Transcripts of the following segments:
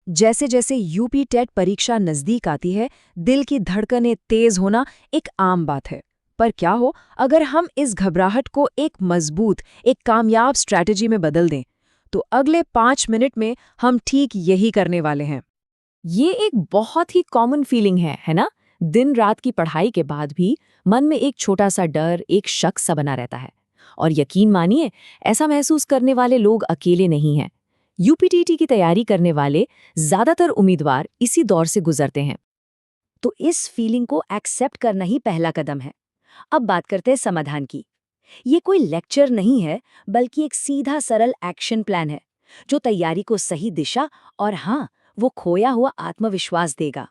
जैसे जैसे UP TET परीक्षा नजदीक आती है, दिल की धड़कनें तेज होना एक आम बात है। पर क्या हो अगर हम इस घबराहट को एक मजबूत, एक कामयाब स्ट्रैटेजी में बदल दें? तो अगले 5 मिनट में हम ठीक यही करने वाले हैं। ये एक बहुत ही कॉमन फीलिंग है ना? दिन रात की पढ़ाई के बाद भी मन में एक छोटा सा डर, एक शक सा बना रहता है। और यकीन मानिए, ऐसा महसूस करने वाले लोग अकेले नहीं हैं। यूपीटीटी की तैयारी करने वाले ज्यादातर उम्मीदवार इसी दौर से गुजरते हैं। तो इस फीलिंग को एक्सेप्ट करना ही पहला कदम है। अब बात करते हैं समाधान की। ये कोई लेक्चर नहीं है, बल्कि एक सीधा सरल एक्शन प्लान है, जो तैयारी को सही दिशा और हाँ, वो खोया हुआ आत्मविश्वास देगा।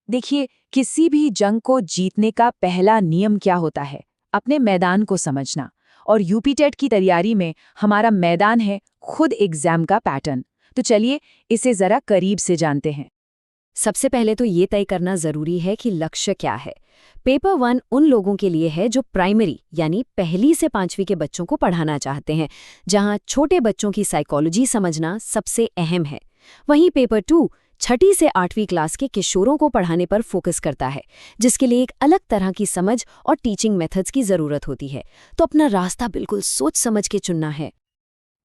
देखिए, किसी भी जंग को जीतने का पहला नियम क्या होता है? अपने मैदान को समझना। और यूपी टेट की तैयारी में हमारा मैदान है खुद एग्जाम का पैटर्न। तो चलिए इसे जरा करीब से जानते हैं। सबसे पहले तो ये तय करना जरूरी है कि लक्ष्य क्या है। पेपर 1 उन लोगों के लिए है जो प्राइमरी यानी पहली से 5वीं के बच्चों को पढ़ाना चाहते हैं, जहां छोटे बच्चों की साइकोलॉजी समझना सबसे अहम है। वहीं पेपर 2 6ठी से 8वीं क्लास के किशोरों को पढ़ाने पर फोकस करता है, जिसके लिए एक अलग तरह की समझ और टीचिंग मेथड्स की जरूरत होती है। तो अपना रास्ता बिल्कुल सोच समझ के चुनना है।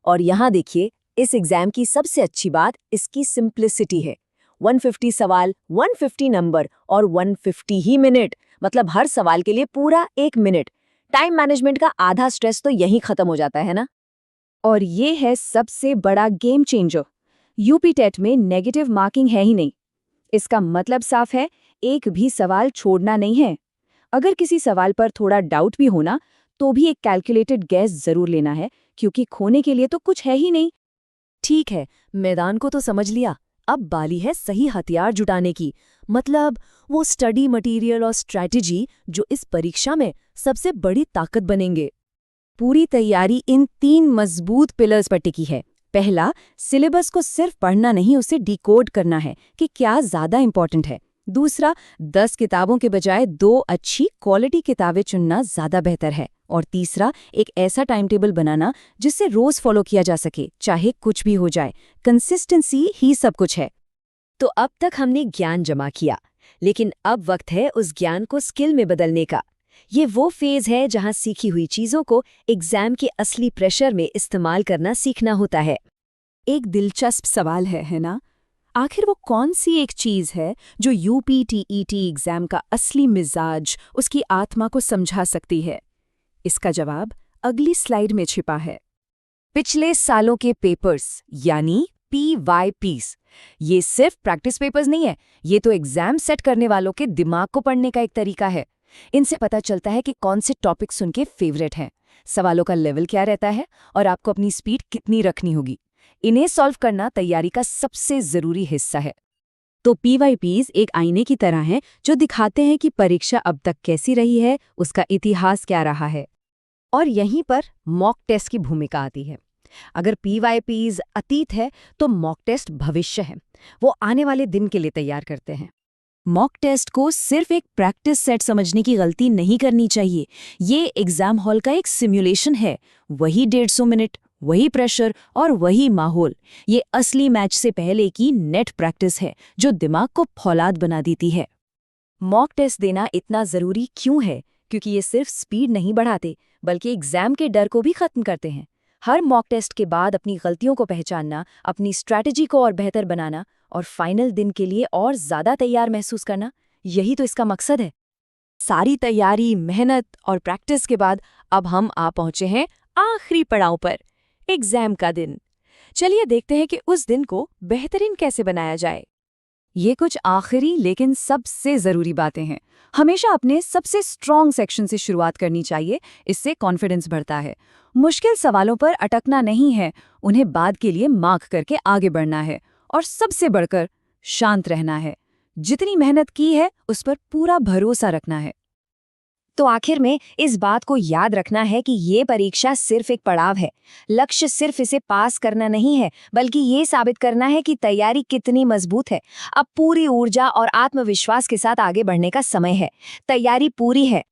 और यहाँ देखिए, इस एग्जाम की सबसे अच्छी बात इसकी सिंप्लिसिटी है। 150 सवाल, 150 नंबर और 150 ही मिनट, मतलब हर सवाल के लिए पूरा 1 मिनट। टाइम मैनेजमेंट का आधा स्ट्रेस तो यहीं खत्म हो जाता है ना। और ये है सबसे बड़ा गेम चेंजर। यूपी टेट में नेगेटिव मार्किंग है ही नहीं। इसका मतलब साफ है, एक भी सवाल छोड़ना नहीं है। अगर किसी सवाल पर थोड़ा डाउट भी होना, तो भी एक कैलकुलेटेड गैस जरूर लेना है, क्योंकि खोने के लिए तो कुछ है ही नहीं। ठीक है, मैदान को तो समझ लिया। अब बारी है सही हथियार जुटाने की, मतलब वो स्टडी मटेरियल और स्ट्रैटेजी जो इस परीक्षा में सबसे बड़ी ताकत बनेंगे। पूरी तैयारी इन 3 मजबूत पिलर्स पर टिकी है। पहला, सिलेबस को सिर्फ पढ़ना नहीं, उसे डिकोड करना है कि क्या ज्यादा इंपॉर्टेंट है। दूसरा, 10 किताबों के बजाय 2 अच्छी क्वालिटी किताबें चुनना ज्यादा बेहतर है। और तीसरा, एक ऐसा टाइम टेबल बनाना जिससे रोज फॉलो किया जा सके, चाहे कुछ भी हो जाए। कंसिस्टेंसी ही सब कुछ है। तो अब तक हमने ज्ञान जमा किया, लेकिन अब वक्त है उस ज्ञान को स्किल में बदलने का। ये वो फेज है जहां सीखी हुई चीजों को एग्जाम के असली प्रेशर में इस्तेमाल करना सीखना होता है। एक दिलचस्प सवाल है ना? आखिर वो कौन सी एक चीज है जो यूपीटीईटी एग्जाम का असली मिजाज, उसकी आत्मा को समझा सकती है? इसका जवाब अगली स्लाइड में छिपा है। पिछले सालों के पेपर्स यानी PYPs, ये सिर्फ प्रैक्टिस पेपर्स नहीं है, ये तो एग्जाम सेट करने वालों के दिमाग को पढ़ने का एक तरीका है। इनसे पता चलता है कि कौन से टॉपिक्स उनके फेवरेट हैं, सवालों का लेवल क्या रहता है और आपको अपनी स्पीड कितनी रखनी होगी। इन्हें सॉल्व करना तैयारी का सबसे जरूरी हिस्सा है। तो PYPs एक आईने की तरह हैं जो दिखाते हैं कि परीक्षा अब तक कैसी रही है, उसका इतिहास क्या रहा है। और यहीं पर मॉक टेस्ट की भूमिका आती है। अगर PYPs अतीत है, तो मॉक टेस्ट भविष्य है। वो आने वाले दिन के लिए तैयार करते हैं। मॉक टेस्ट को सिर्फ एक प्रैक्टिस सेट समझने की गलती नहीं करनी चाहिए। ये एग्जाम हॉल का एक सिमुलेशन है। वही 150 मिनट, वही प्रेशर और वही माहौल। ये असली मैच से पहले की नेट प्रैक्टिस है जो दिमाग को फौलाद बना देती है। मॉक टेस्ट देना इतना जरूरी क्यों है? क्योंकि ये सिर्फ स्पीड नहीं बढ़ाते, बल्कि एग्जाम के डर को भी खत्म करते हैं। हर मॉक टेस्ट के बाद अपनी गलतियों को पहचानना, अपनी स्ट्रैटेजी को और बेहतर बनाना और फाइनल दिन के लिए और ज्यादा तैयार महसूस करना, यही तो इसका मकसद है। सारी तैयारी, मेहनत और प्रैक्टिस के बाद अब हम आ पहुंचे हैं आखिरी पड़ाव पर, एग्जाम का दिन। चलिए देखते हैं कि उस दिन को बेहतरीन कैसे बनाया जाए। ये कुछ आखिरी लेकिन सबसे जरूरी बातें हैं। हमेशा अपने सबसे स्ट्रॉन्ग सेक्शन से शुरुआत करनी चाहिए, इससे कॉन्फिडेंस बढ़ता है। मुश्किल सवालों पर अटकना नहीं है, उन्हें बाद के लिए मार्क करके आगे बढ़ना है। और सबसे बढ़कर शांत रहना है। जितनी मेहनत की है उस पर पूरा भरोसा रखना है। तो आखिर में इस बात को याद रखना है कि ये परीक्षा सिर्फ एक पड़ाव है। लक्ष्य सिर्फ इसे पास करना नहीं है, बल्कि ये साबित करना है कि तैयारी कितनी मजबूत है। अब पूरी ऊर्जा और आत्मविश्वास के साथ आगे बढ़ने का समय है। तैयारी पूरी है,